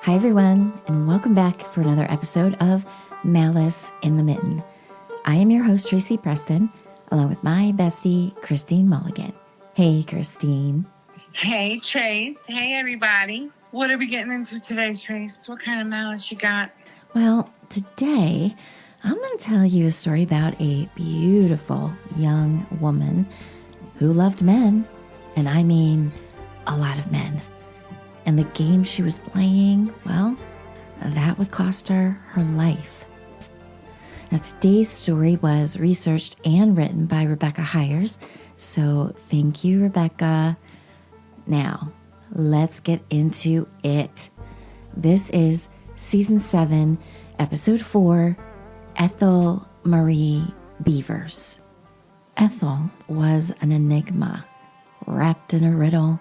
Hi, everyone, and welcome back for another episode of Malice in the Mitten. I am your host, Tracy Preston, along with my bestie, Christine Mulligan. Hey, Christine. Hey, Trace. Hey, everybody. What are we getting into today, Trace? What kind of malice you got? Well, today I'm going to tell you a story about a beautiful young woman who loved men, and I mean a lot of men. And the game she was playing, well, that would cost her her life. Now, today's story was researched and written by Rebecca Hiers, so thank you, Rebecca. Now, let's get into it. This is Season 7, Episode 4, Ethel Marie Beavers. Ethel was an enigma, wrapped in a riddle,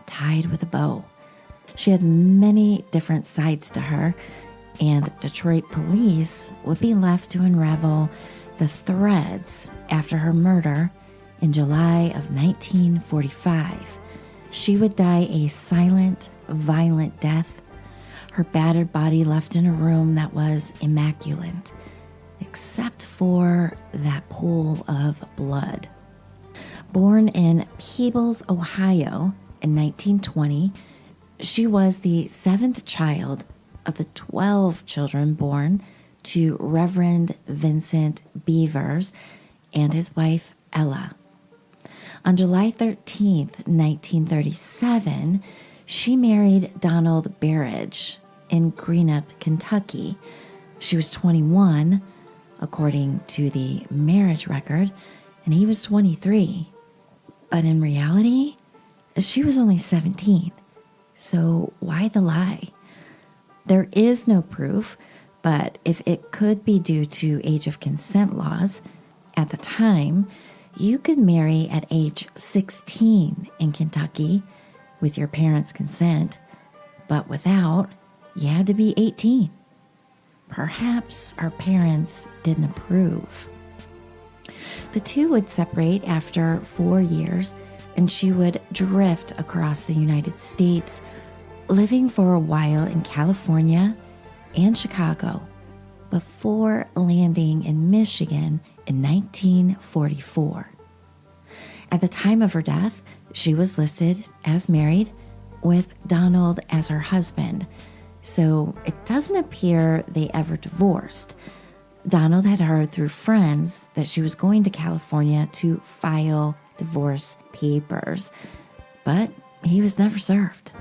tied with a bow. She had many different sides to her, and Detroit police would be left to unravel the threads after her murder in July of 1945. She would die a silent, violent death, her battered body left in a room that was immaculate, except for that pool of blood. Born in Peebles, Ohio in 1920, she was the 7th child of the 12 children born to Reverend Vincent Beavers and his wife, Ella. On July 13th, 1937, she married Donald Barrage in Greenup, Kentucky. She was 21, according to the marriage record, and he was 23. But in reality, she was only 17. So why the lie? There is no proof, but if it could be due to age of consent laws, at the time, you could marry at age 16 in Kentucky with your parents' consent, but without, you had to be 18. Perhaps our parents didn't approve. The two would separate after 4 years, and she would drift across the United States, living for a while in California and Chicago, before landing in Michigan in 1944. At the time of her death, she was listed as married with Donald as her husband, so it doesn't appear they ever divorced. Donald had heard through friends that she was going to California to file divorce papers, but he was never served.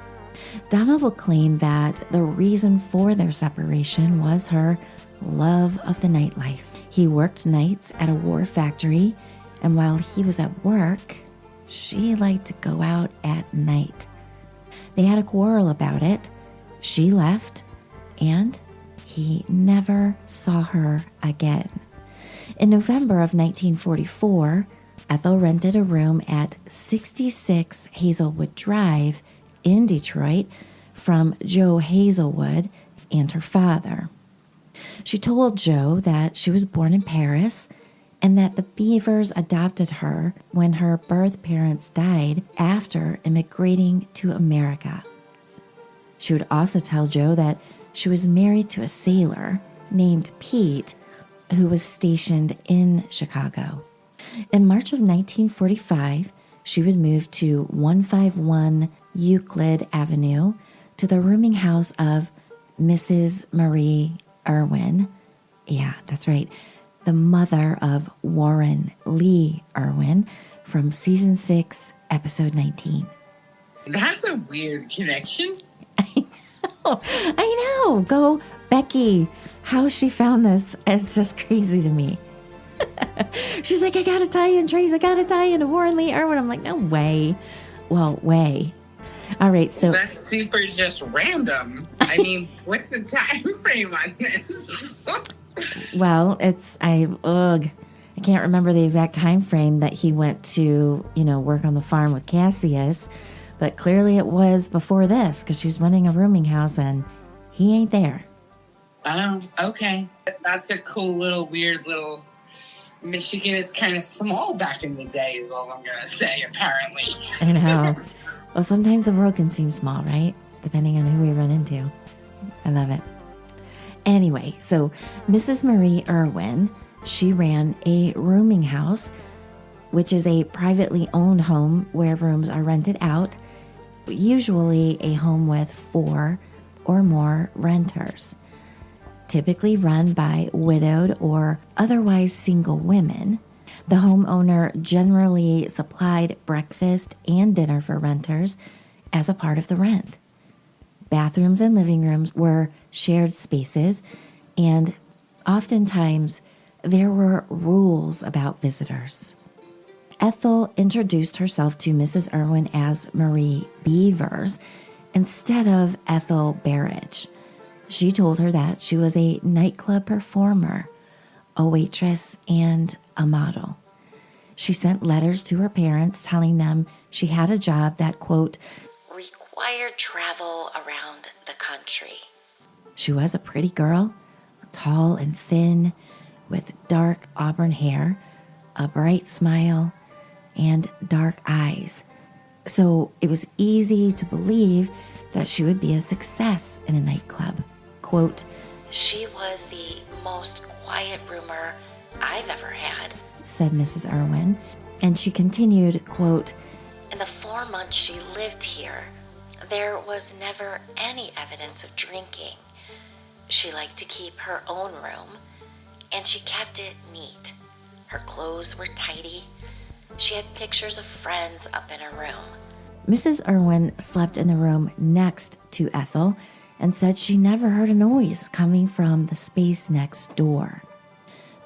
Donald will claim that the reason for their separation was her love of the nightlife. He worked nights at a war factory, and while he was at work, she liked to go out at night. They had a quarrel about it. She left, and he never saw her again. In November of 1944, Ethel rented a room at 66 Hazelwood Drive in Detroit from Joe Hazelwood and her father. She told Joe that she was born in Paris and that the Beavers adopted her when her birth parents died after immigrating to America. She would also tell Joe that she was married to a sailor named Pete who was stationed in Chicago. In March of 1945, she would move to 151 Euclid Avenue to the rooming house of Mrs. Marie Irwin. Yeah, that's right. The mother of Warren Lee Irwin from Season 6, Episode 19. That's a weird connection. I know. Go, Becky. How she found this is just crazy to me. She's like, I got to tie in, Trace. I got to tie in to Warren Lee Irwin. I'm like, no way. Well, way. All right, so that's super just random. I mean, what's the time frame on this? Well, I can't remember the exact time frame that he went to, work on the farm with Cassius, but clearly it was before this because she's running a rooming house and he ain't there. Oh, okay. That's a cool weird little. Michigan is kind of small back in the day is all I'm going to say, apparently. I know. Well, sometimes the world can seem small, right? Depending on who we run into. I love it. Anyway, so Mrs. Marie Irwin, she ran a rooming house, which is a privately owned home where rooms are rented out, usually a home with 4 or more renters, typically run by widowed or otherwise single women. The homeowner generally supplied breakfast and dinner for renters as a part of the rent. Bathrooms and living rooms were shared spaces, and oftentimes there were rules about visitors. Ethel introduced herself to Mrs. Irwin as Marie Beavers instead of Ethel Barrage. She told her that she was a nightclub performer, a waitress, and a model. She sent letters to her parents telling them she had a job that, quote, required travel around the country. She was a pretty girl, tall and thin, with dark auburn hair, a bright smile, and dark eyes. So it was easy to believe that she would be a success in a nightclub. Quote, she was the most quiet roomer I've ever had, said Mrs. Irwin. And she continued, quote, in the 4 months she lived here, there was never any evidence of drinking. She liked to keep her own room, and she kept it neat. Her clothes were tidy. She had pictures of friends up in her room. Mrs. Irwin slept in the room next to Ethel and said she never heard a noise coming from the space next door.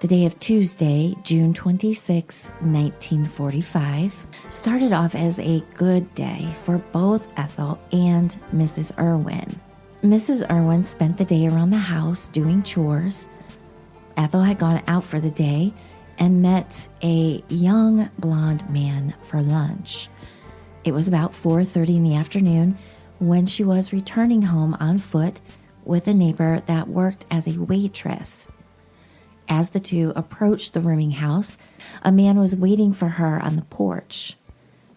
The day of Tuesday, June 26, 1945, started off as a good day for both Ethel and Mrs. Irwin. Mrs. Irwin spent the day around the house doing chores. Ethel had gone out for the day and met a young blonde man for lunch. It was about 4:30 in the afternoon when she was returning home on foot with a neighbor that worked as a waitress. As the two approached the rooming house, a man was waiting for her on the porch.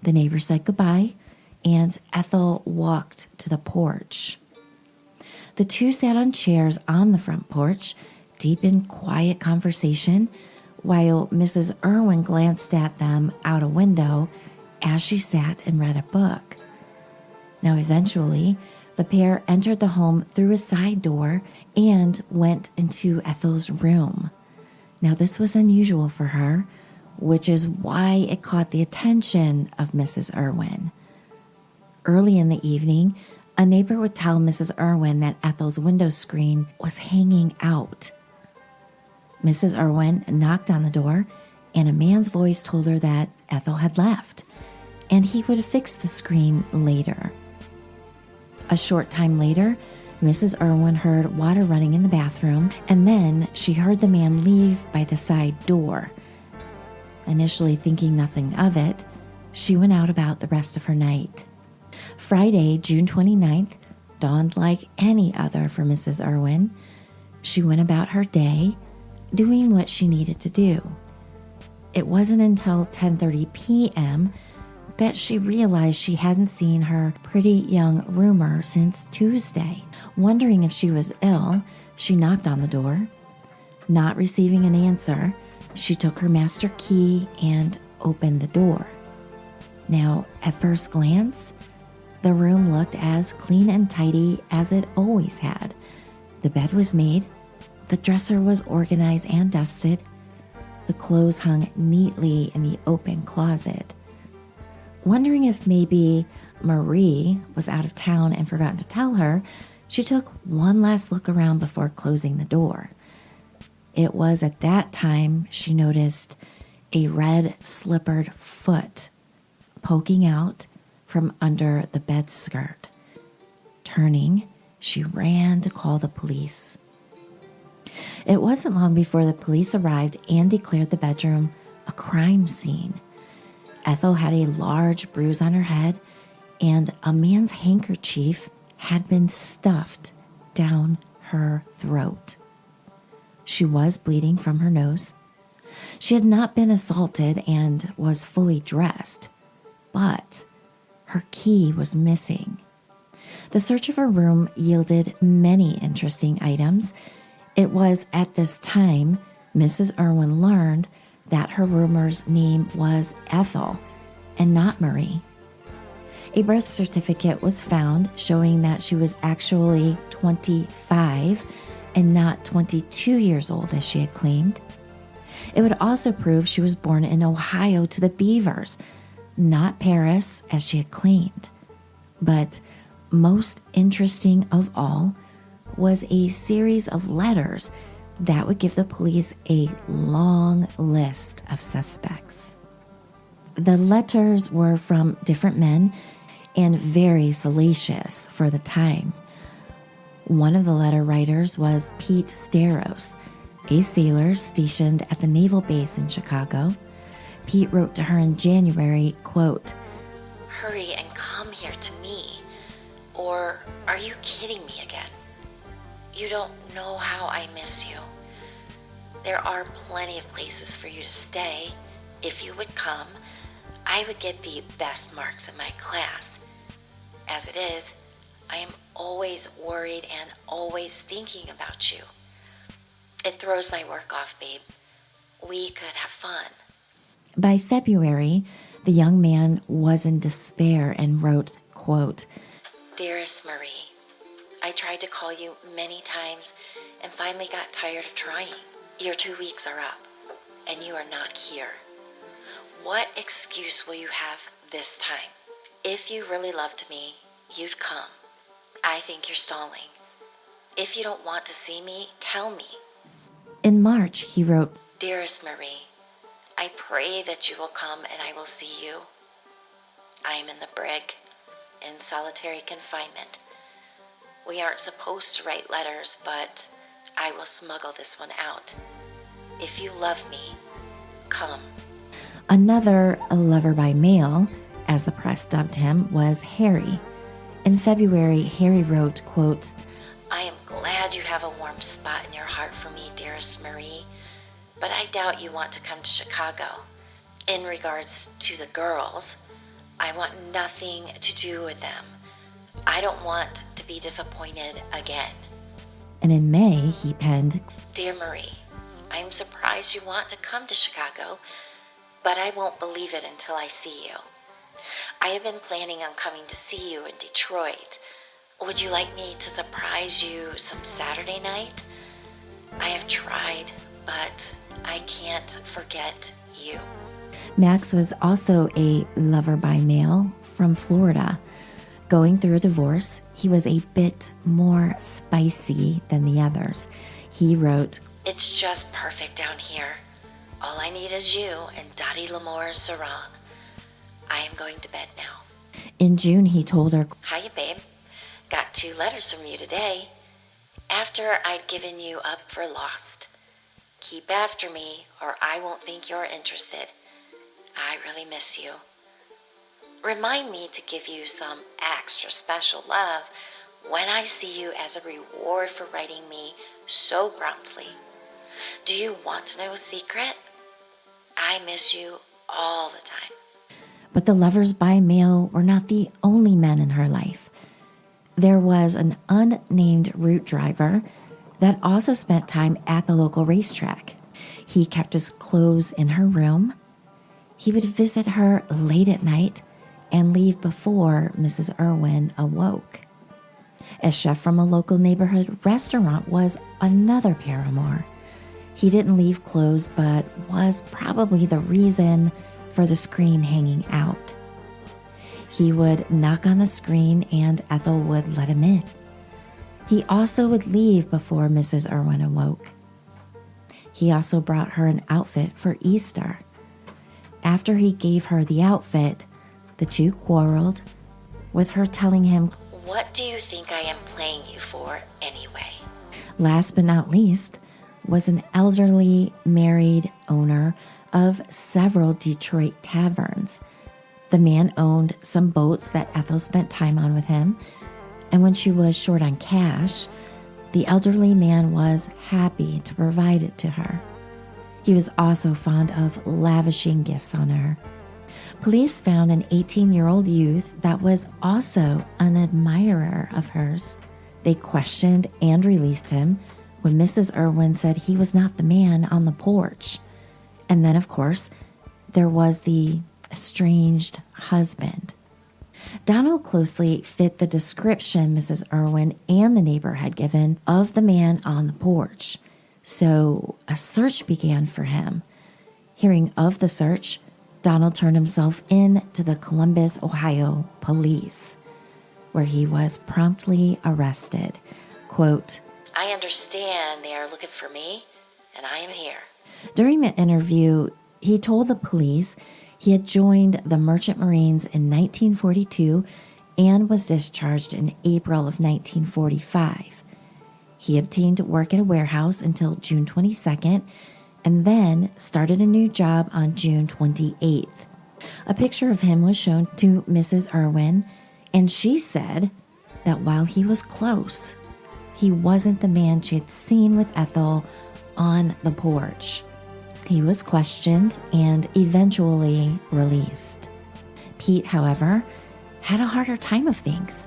The neighbor said goodbye, and Ethel walked to the porch. The two sat on chairs on the front porch, deep in quiet conversation, while Mrs. Irwin glanced at them out a window as she sat and read a book. Now, eventually, the pair entered the home through a side door and went into Ethel's room. Now, this was unusual for her, which is why it caught the attention of Mrs. Irwin. Early in the evening, a neighbor would tell Mrs. Irwin that Ethel's window screen was hanging out. Mrs. Irwin knocked on the door, and a man's voice told her that Ethel had left, and he would fix the screen later. A short time later, Mrs. Irwin heard water running in the bathroom, and then she heard the man leave by the side door. Initially thinking nothing of it, she went out about the rest of her night. Friday, June 29th, dawned like any other for Mrs. Irwin. She went about her day, doing what she needed to do. It wasn't until 10:30 p.m. that she realized she hadn't seen her pretty young roomer since Tuesday. Wondering if she was ill, she knocked on the door. Not receiving an answer, she took her master key and opened the door. Now, at first glance, the room looked as clean and tidy as it always had. The bed was made, the dresser was organized and dusted, the clothes hung neatly in the open closet. Wondering if maybe Marie was out of town and forgotten to tell her, she took one last look around before closing the door. It was at that time she noticed a red slippered foot poking out from under the bed skirt. Turning, she ran to call the police. It wasn't long before the police arrived and declared the bedroom a crime scene. Ethel had a large bruise on her head, and a man's handkerchief had been stuffed down her throat. She was bleeding from her nose. She had not been assaulted and was fully dressed, but her key was missing. The search of her room yielded many interesting items. It was at this time Mrs. Irwin learned that her roomer's name was Ethel and not Marie. A birth certificate was found showing that she was actually 25 and not 22 years old as she had claimed. It would also prove she was born in Ohio to the Beavers, not Paris as she had claimed. But most interesting of all was a series of letters that would give the police a long list of suspects. The letters were from different men and very salacious for the time. One of the letter writers was Pete Staros, a sailor stationed at the naval base in Chicago. Pete wrote to her in January, quote, "Hurry and come here to me. Or are you kidding me again? You don't know how I miss you. There are plenty of places for you to stay. If you would come, I would get the best marks in my class. As it is, I am always worried and always thinking about you. It throws my work off, babe. We could have fun." By February, the young man was in despair and wrote, quote, "Dearest Marie, I tried to call you many times and finally got tired of trying. Your 2 weeks are up, and you are not here. What excuse will you have this time? If you really loved me, you'd come. I think you're stalling. If you don't want to see me, tell me." In March, he wrote, "Dearest Marie, I pray that you will come and I will see you. I am in the brig, in solitary confinement. We aren't supposed to write letters, but I will smuggle this one out. If you love me, come." Another lover by mail, as the press dubbed him, was Harry. In February, Harry wrote, quote, "I am glad you have a warm spot in your heart for me, dearest Marie, but I doubt you want to come to Chicago. In regards to the girls, I want nothing to do with them. I don't want to be disappointed again." And in May, he penned, "Dear Marie, I am surprised you want to come to Chicago, but I won't believe it until I see you. I have been planning on coming to see you in Detroit. Would you like me to surprise you some Saturday night? I have tried, but I can't forget you." Max was also a lover by mail from Florida. Going through a divorce, he was a bit more spicy than the others. He wrote, "It's just perfect down here. All I need is you and Dottie Lamore's sarong. I am going to bed now." In June, he told her, "Hiya, babe. Got 2 letters from you today. After I'd given you up for lost. Keep after me or I won't think you're interested. I really miss you. Remind me to give you some extra special love when I see you as a reward for writing me so promptly. Do you want to know a secret? I miss you all the time." But the lovers by mail were not the only men in her life. There was an unnamed route driver that also spent time at the local racetrack. He kept his clothes in her room. He would visit her late at night and leave before Mrs. Irwin awoke. A chef from a local neighborhood restaurant was another paramour. He didn't leave clothes, but was probably the reason for the screen hanging out. He would knock on the screen and Ethel would let him in. He also would leave before Mrs. Irwin awoke. He also brought her an outfit for Easter. After he gave her the outfit, the two quarreled, with her telling him, "What do you think I am playing you for anyway?" Last but not least was an elderly married owner of several Detroit taverns. The man owned some boats that Ethel spent time on with him, and when she was short on cash, the elderly man was happy to provide it to her. He was also fond of lavishing gifts on her. Police found an 18-year-old youth that was also an admirer of hers. They questioned and released him when Mrs. Irwin said he was not the man on the porch. And then, of course, there was the estranged husband. Donald closely fit the description Mrs. Irwin and the neighbor had given of the man on the porch. So a search began for him. Hearing of the search, Donald turned himself in to the Columbus, Ohio police, where he was promptly arrested. Quote, I understand they are looking for me, and I am here. During the interview, he told the police he had joined the Merchant Marines in 1942 and was discharged in April of 1945. He obtained work at a warehouse until June 22nd and then started a new job on June 28th. A picture of him was shown to Mrs. Irwin, and she said that while he was close, he wasn't the man she had seen with Ethel on the porch. He was questioned and eventually released. Pete, however, had a harder time of things.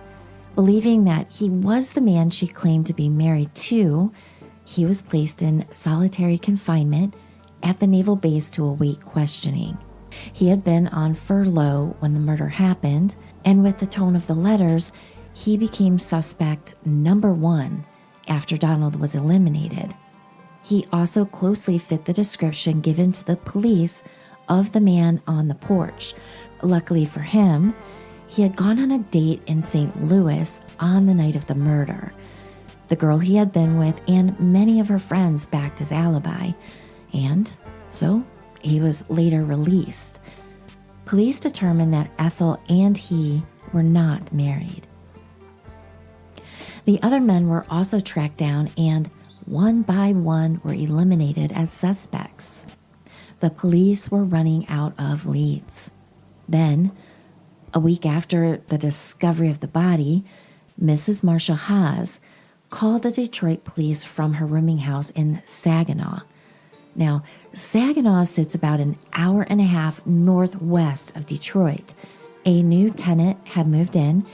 Believing that he was the man she claimed to be married to, he was placed in solitary confinement at the naval base to await questioning. He had been on furlough when the murder happened, and with the tone of the letters, he became suspect number 1 after Donald was eliminated. He also closely fit the description given to the police of the man on the porch. Luckily for him, he had gone on a date in St. Louis on the night of the murder. The girl he had been with and many of her friends backed his alibi, and so he was later released. Police determined that Ethel and he were not married. The other men were also tracked down and one by one were eliminated as suspects. The police were running out of leads. Then, a week after the discovery of the body, Mrs. Marcia Haas called the Detroit police from her rooming house in Saginaw. Now, Saginaw sits about an hour and a half northwest of Detroit. A new tenant had moved in,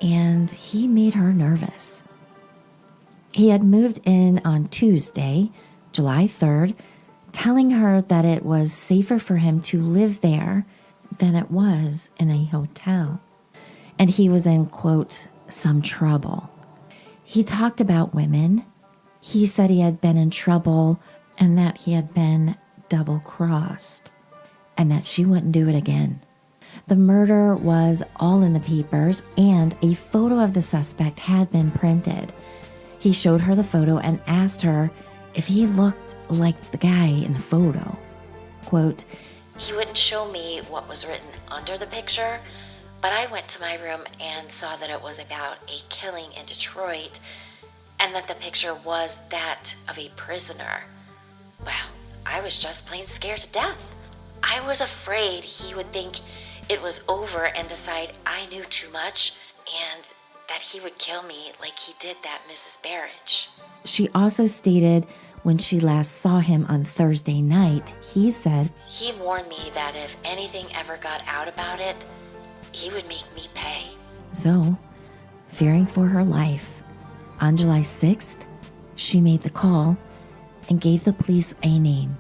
and he made her nervous. He had moved in on Tuesday, July 3rd, telling her that it was safer for him to live there than it was in a hotel. And he was in, quote, some trouble. He talked about women. He said he had been in trouble and that he had been double-crossed and that she wouldn't do it again. The murder was all in the papers, and a photo of the suspect had been printed. He showed her the photo and asked her if he looked like the guy in the photo. Quote, He wouldn't show me what was written under the picture, but I went to my room and saw that it was about a killing in Detroit and that the picture was that of a prisoner. Well, I was just plain scared to death. I was afraid he would think it was over and decide I knew too much and that he would kill me like he did that Mrs. Barrage. She also stated when she last saw him on Thursday night, he said, He warned me that if anything ever got out about it, he would make me pay. So, fearing for her life, on July 6th, she made the call and gave the police a name,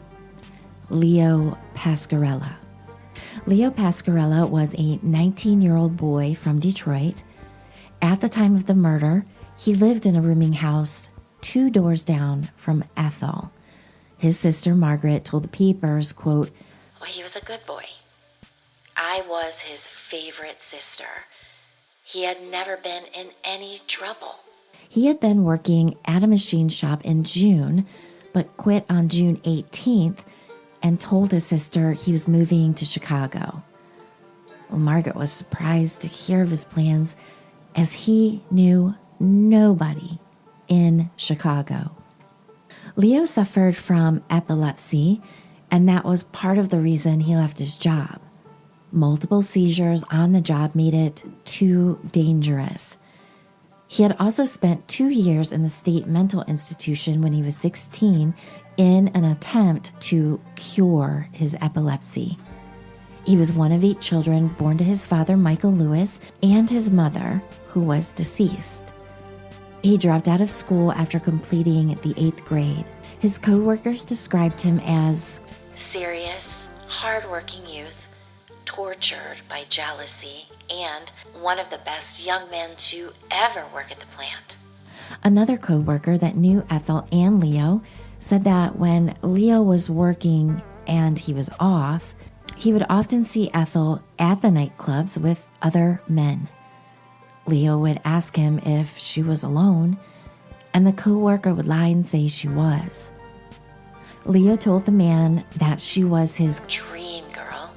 Leo Pasquarella. Leo Pasquarella was a 19-year-old boy from Detroit. At the time of the murder, he lived in a rooming house 2 doors down from Ethel. His sister Margaret told the papers, quote, Well, he was a good boy. I was his favorite sister. He had never been in any trouble. He had been working at a machine shop in June, but quit on June 18th and told his sister he was moving to Chicago. Well, Margaret was surprised to hear of his plans as he knew nobody in Chicago. Leo suffered from epilepsy, and that was part of the reason he left his job. Multiple seizures on the job made it too dangerous. He had also spent 2 years in the state mental institution when he was 16 in an attempt to cure his epilepsy. He was one of 8 children born to his father, Michael Lewis, and his mother, who was deceased. He dropped out of school after completing the 8th grade. His co-workers described him as serious, hardworking youth, tortured by jealousy, and one of the best young men to ever work at the plant. Another co-worker that knew Ethel and Leo said that when Leo was working and he was off, he would often see Ethel at the nightclubs with other men. Leo would ask him if she was alone, and the co-worker would lie and say she was. Leo told the man that she was his dream girl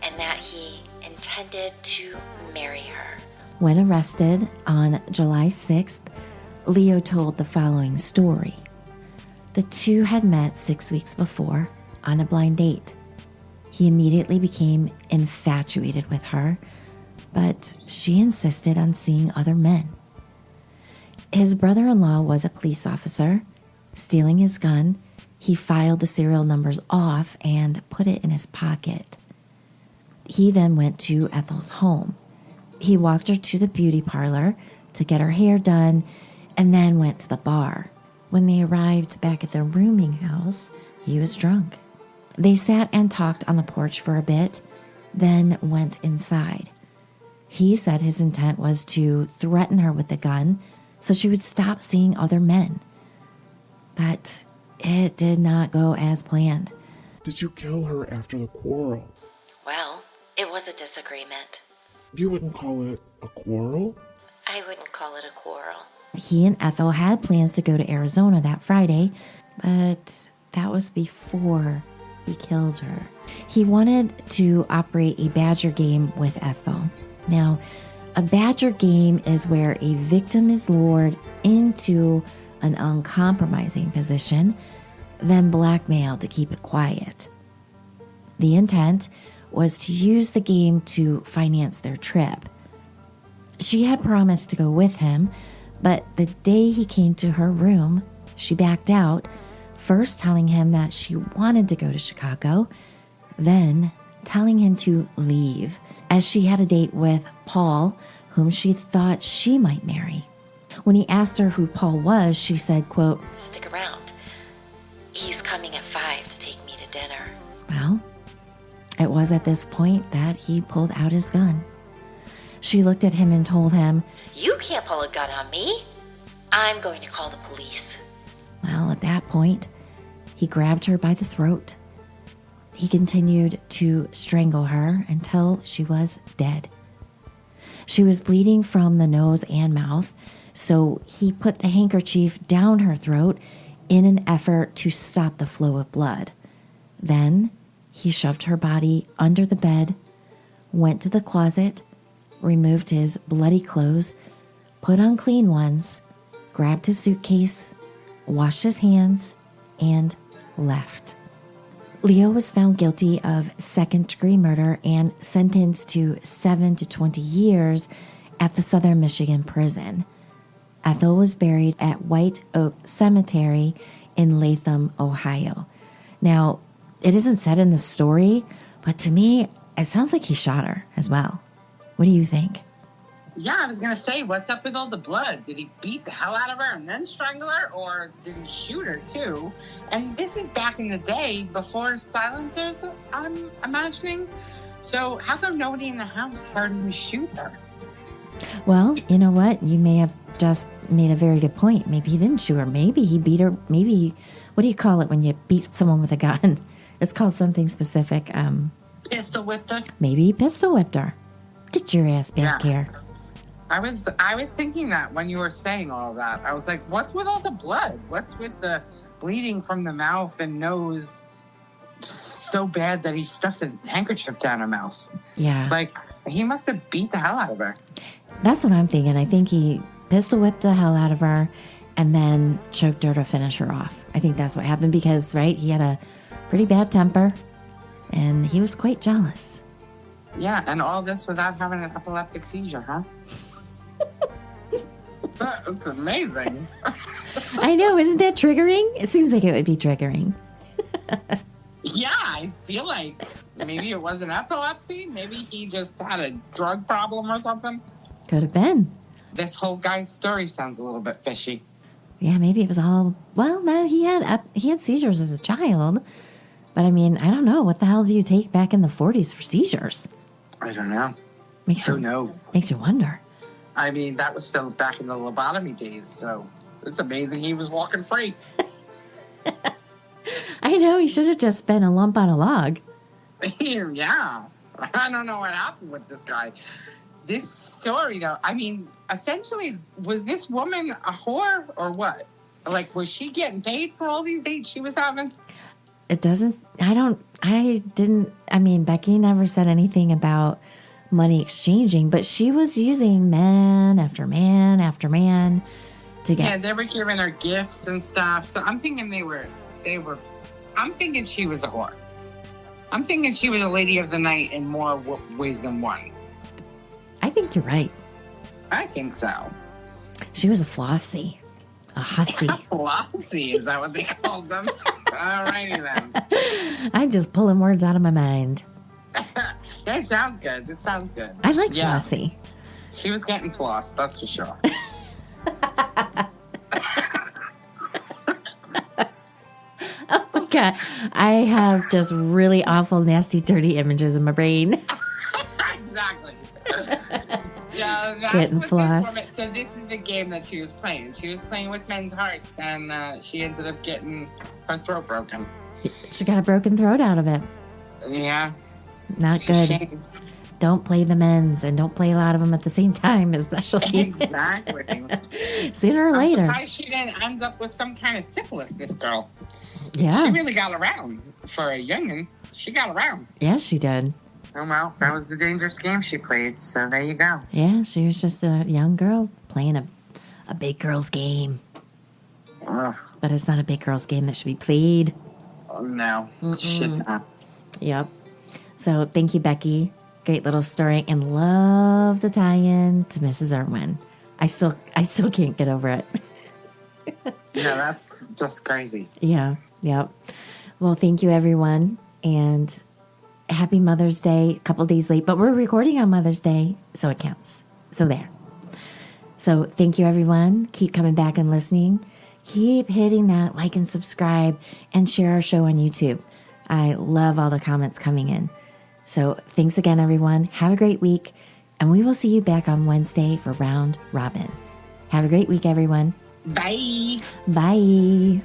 and that he intended to marry her. When arrested on July 6th, Leo told the following story. The two had met 6 weeks before on a blind date. He immediately became infatuated with her, but she insisted on seeing other men. His brother-in-law was a police officer. Stealing his gun, he filed the serial numbers off and put it in his pocket. He then went to Ethel's home. He walked her to the beauty parlor to get her hair done and then went to the bar. When they arrived back at their rooming house, he was drunk. They sat and talked on the porch for a bit, then went inside. He said his intent was to threaten her with the gun so she would stop seeing other men. But it did not go as planned. Did you kill her after the quarrel? Well, it was a disagreement. You wouldn't call it a quarrel? I wouldn't call it a quarrel. He and Ethel had plans to go to Arizona that Friday, but that was before he killed her. He wanted to operate a badger game with Ethel. Now, a badger game is where a victim is lured into an uncompromising position, then blackmailed to keep it quiet. The intent was to use the game to finance their trip. She had promised to go with him, but the day he came to her room, she backed out, first telling him that she wanted to go to Chicago, then telling him to leave, as she had a date with Paul, whom she thought she might marry. When he asked her who Paul was, she said, quote, "Stick around. He's coming at 5 to take me to dinner." Well, it was at this point that he pulled out his gun. She looked at him and told him, "You can't pull a gun on me. I'm going to call the police." Well, at that point, he grabbed her by the throat. He continued to strangle her until she was dead. She was bleeding from the nose and mouth, so he put the handkerchief down her throat in an effort to stop the flow of blood. Then he shoved her body under the bed, went to the closet, removed his bloody clothes, put on clean ones, grabbed his suitcase, washed his hands, and left. Leo was found guilty of second-degree murder and sentenced to 7 to 20 years at the Southern Michigan prison. Ethel was buried at White Oak Cemetery in Latham, Ohio. Now, it isn't said in the story, but to me, it sounds like he shot her as well. What do you think? Yeah, I was going to say, what's up with all the blood? Did he beat the hell out of her and then strangle her? Or did he shoot her too? And this is back in the day before silencers, I'm imagining. So how come nobody in the house heard him shoot her? Well, you know what? You may have just made a very good point. Maybe he didn't shoot her. Maybe he beat her. Maybe, what do you call it when you beat someone with a gun? It's called something specific. Pistol whipped her? Maybe he pistol whipped her. Get your ass back here. I was thinking that when you were saying all of that. I was like, what's with all the blood? What's with the bleeding from the mouth and nose so bad that he stuffed a handkerchief down her mouth? Yeah. Like, he must have beat the hell out of her. That's what I'm thinking. I think he pistol whipped the hell out of her and then choked her to finish her off. I think that's what happened because, right, he had a pretty bad temper and he was quite jealous. Yeah, and all this without having an epileptic seizure, huh? That's amazing. I know, isn't that triggering? It seems like it would be triggering. Yeah, I feel like maybe it wasn't epilepsy. Maybe he just had a drug problem or something. Could have been. This whole guy's story sounds a little bit fishy. Yeah, maybe it was all. Well, no, he had seizures as a child, but I mean, I don't know. What the hell do you take back in the 40s for seizures? I don't know. Who knows? Makes you wonder. I mean, that was still back in the lobotomy days, so it's amazing he was walking free. I know, he should have just been a lump on a log. Yeah. I don't know what happened with this guy. This story, though, I mean, essentially, was this woman a whore or what? Like, was she getting paid for all these dates she was having? It doesn't, I mean, Becky never said anything about money exchanging, but she was using man after man after man to get. Yeah, they were giving her gifts and stuff. So I'm thinking I'm thinking she was a whore. I'm thinking she was a lady of the night in more ways than one. I think you're right. I think so. She was a flossy. A hussy. Flossy, is that what they called them? Alrighty then. I'm just pulling words out of my mind. It sounds good. It sounds good. I like flossy. She was getting flossed, that's for sure. Oh my God. I have just really awful, nasty, dirty images in my brain. Exactly. Yeah, that's Getting what flossed. This woman, so this is the game that she was playing. She was playing with men's hearts, and she ended up getting her throat broken. She got a broken throat out of it. Yeah. Not It's a good. shame. Don't play the men's and don't play a lot of them at the same time, especially. Exactly. Sooner or I'm later. surprised she didn't end up with some kind of syphilis, this girl. Yeah. She really got around. For a youngin', she got around. Yeah, she did. Oh, well, that was the dangerous game she played, so there you go. Yeah, she was just a young girl playing a big girl's game. Ugh. But it's not a big girl's game that should be played. Oh, no. Shit's not. Yep. So thank you, Becky. Great little story, and love the tie-in to Mrs. Irwin. I still can't get over it. Yeah, that's just crazy. Yeah. Yep. Well, thank you, everyone, and happy Mother's Day. A couple days late, but we're recording on Mother's Day, so it counts. So there. So thank you, everyone. Keep coming back and listening. Keep hitting that like and subscribe and share our show on YouTube. I love all the comments coming in. So thanks again, everyone. Have a great week, and we will see you back on Wednesday for Round Robin. Have a great week, everyone. Bye. Bye.